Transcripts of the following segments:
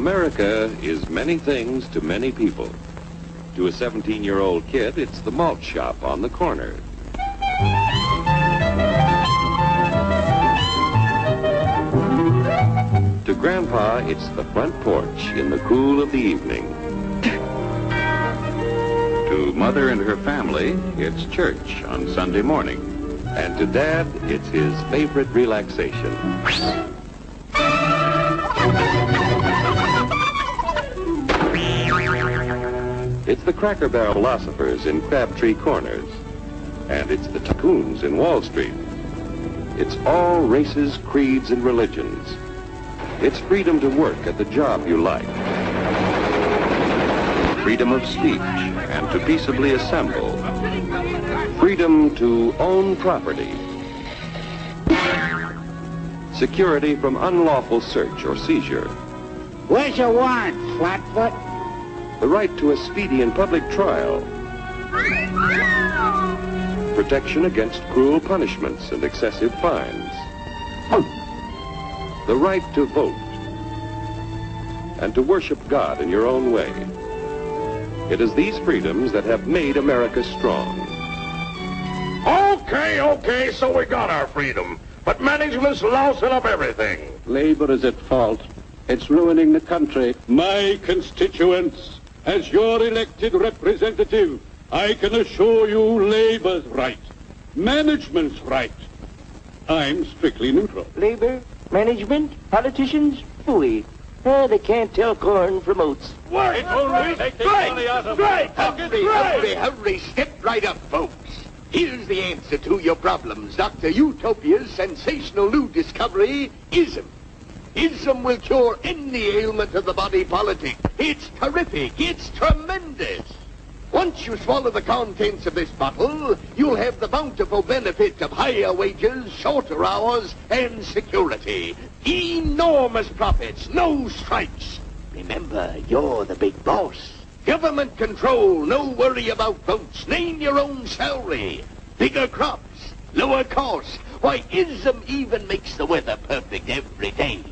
America is many things to many people. To a 17-year-old kid, it's the malt shop on the corner. To Grandpa, it's the front porch in the cool of the evening. To Mother and her family, it's church on Sunday morning. And to Dad, it's his favorite relaxation. It's the Cracker Barrel philosophers in Crabtree Corners. And it's the tycoons in Wall Street. It's all races, creeds, and religions. It's freedom to work at the job you like. Freedom of speech and to peaceably assemble. Freedom to own property. Security from unlawful search or seizure. Where's your warrant, Flatfoot? The right to a speedy and public trial. Protection against cruel punishments and excessive fines. The right to vote. And to worship God in your own way. It is these freedoms that have made America strong. Okay, so we got our freedom. But management's lousing up everything. Labor is at fault. It's ruining the country. My constituents, as your elected representative, I can assure you Labor's right. Management's right. I'm strictly neutral. Labor, management, politicians, phooey. They can't tell corn from oats. Wait! Hurry, step right up, folks. Here's the answer to your problems. Dr. Utopia's sensational new discovery, ism. Ism will cure any ailment of the body politic. It's terrific. It's tremendous. Once you swallow the contents of this bottle, you'll have the bountiful benefit of higher wages, shorter hours, and security. Enormous profits, no strikes. Remember, you're the big boss. Government control, no worry about votes. Name your own salary. Bigger crops, lower costs. Why, ism even makes the weather perfect every day.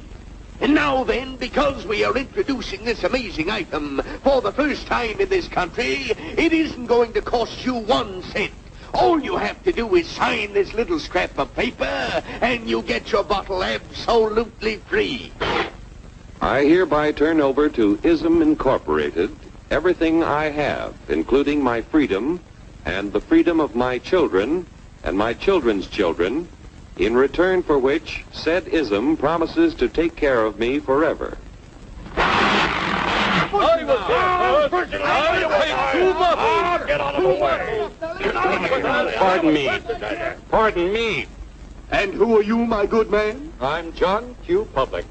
And now then, because we are introducing this amazing item for the first time in this country, it isn't going to cost you 1 cent. All you have to do is sign this little scrap of paper, and you get your bottle absolutely free. I hereby turn over to Ism Incorporated everything I have, including my freedom and the freedom of my children and my children's children, in return for which said ism promises to take care of me forever. Pardon me. And who are you, my good man? I'm John Q. Public.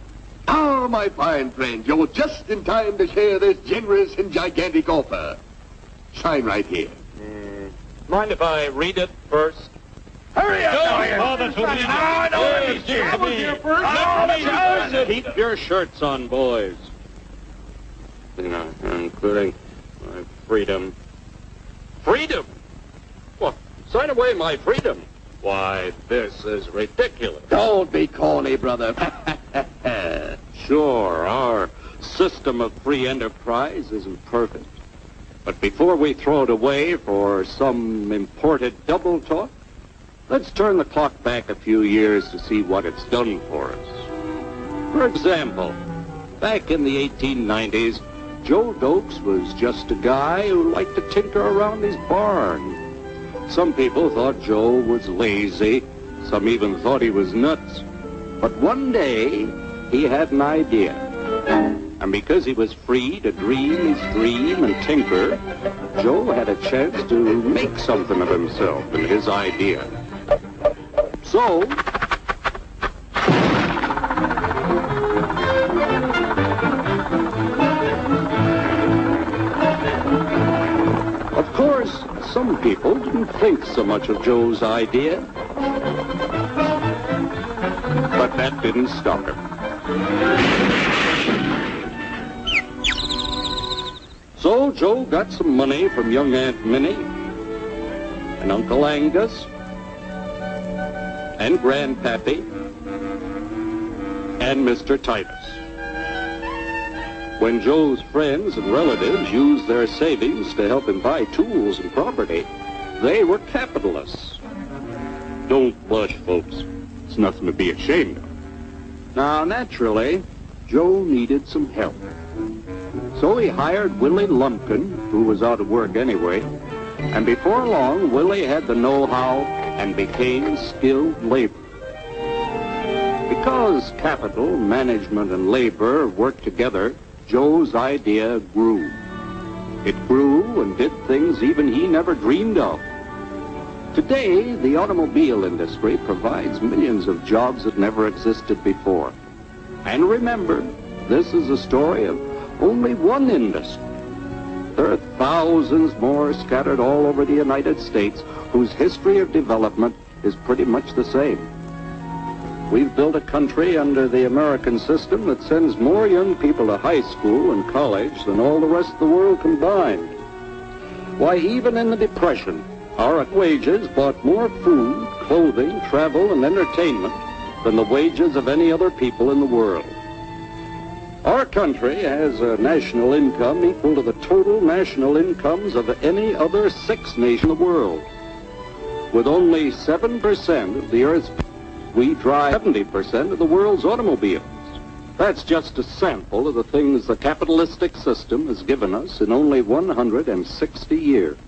Ah, my fine friend, you're just in time to share this generous and gigantic offer. Sign right here. Mind if I read it first? Hurry up! Keep your shirts on, boys. Including my freedom. Freedom? What? Sign away my freedom? Why, this is ridiculous. Don't be corny, brother. Sure, our system of free enterprise isn't perfect. But before we throw it away for some imported double talk, let's turn the clock back a few years to see what it's done for us. For example, back in the 1890s, Joe Dokes was just a guy who liked to tinker around his barn. Some people thought Joe was lazy. Some even thought he was nuts. But one day, he had an idea. And because he was free to dream his dream and tinker, Joe had a chance to make something of himself and his idea. So, of course, some people didn't think so much of Joe's idea. But that didn't stop him. So Joe got some money from young Aunt Minnie and Uncle Angus and Grandpappy and Mr. Titus. When Joe's friends and relatives used their savings to help him buy tools and property, they were capitalists. Don't blush, folks. It's nothing to be ashamed of. Now, naturally, Joe needed some help. So he hired Willie Lumpkin, who was out of work anyway, and before long, Willie had the know-how and became skilled labor. Because capital, management, and labor worked together, Joe's idea grew. It grew and did things even he never dreamed of. Today, the automobile industry provides millions of jobs that never existed before. And remember, this is a story of only one industry. There are thousands more scattered all over the United States whose history of development is pretty much the same. We've built a country under the American system that sends more young people to high school and college than all the rest of the world combined. Why, even in the Depression, our wages bought more food, clothing, travel, and entertainment than the wages of any other people in the world. Our country has a national income equal to the total national incomes of any other 6 nations in the world. With only 7% of the Earth's people, we drive 70% of the world's automobiles. That's just a sample of the things the capitalistic system has given us in only 160 years.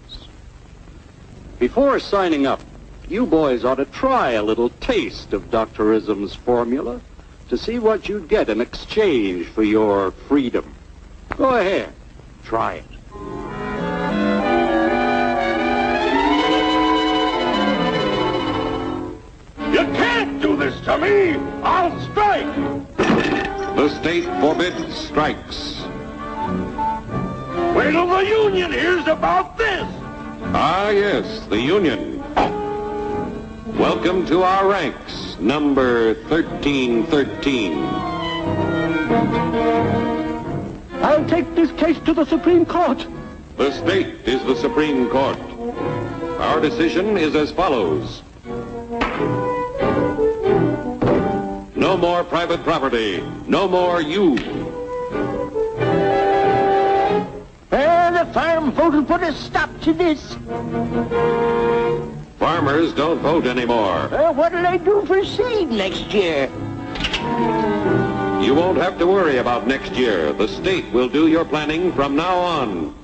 Before signing up, you boys ought to try a little taste of Dr. Ism's formula to see what you'd get in exchange for your freedom. Go ahead, try it. You can't do this to me! I'll strike! The state forbids strikes. Wait till the union hears about this! Ah, yes, the Union. Welcome to our ranks, number 1313. I'll take this case to the Supreme Court. The state is the Supreme Court. Our decision is as follows. No more private property. No more you. The farm vote will put a stop to this. Farmers don't vote anymore. What'll I do for seed next year? You won't have to worry about next year. The state will do your planning from now on.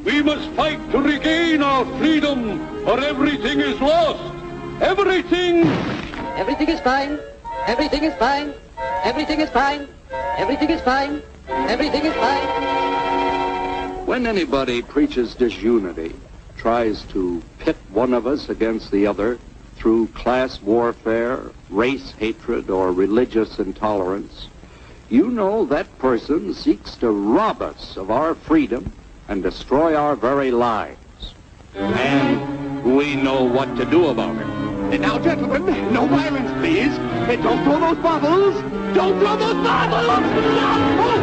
We must fight to regain our freedom, or everything is lost. Everything! Everything is fine. Everything is fine. Everything is fine. Everything is fine. Everything is fine. When anybody preaches disunity, tries to pit one of us against the other through class warfare, race hatred, or religious intolerance, you know that person seeks to rob us of our freedom and destroy our very lives. And we know what to do about it. And now, gentlemen, no violence, please. And don't throw those bottles. Don't throw those bottles! No! Oh,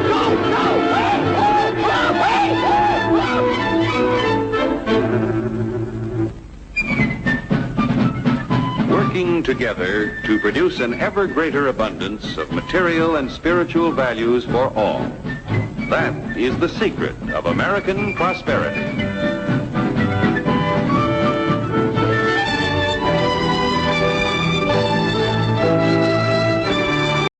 no! Working together to produce an ever greater abundance of material and spiritual values for all. That is the secret of American prosperity.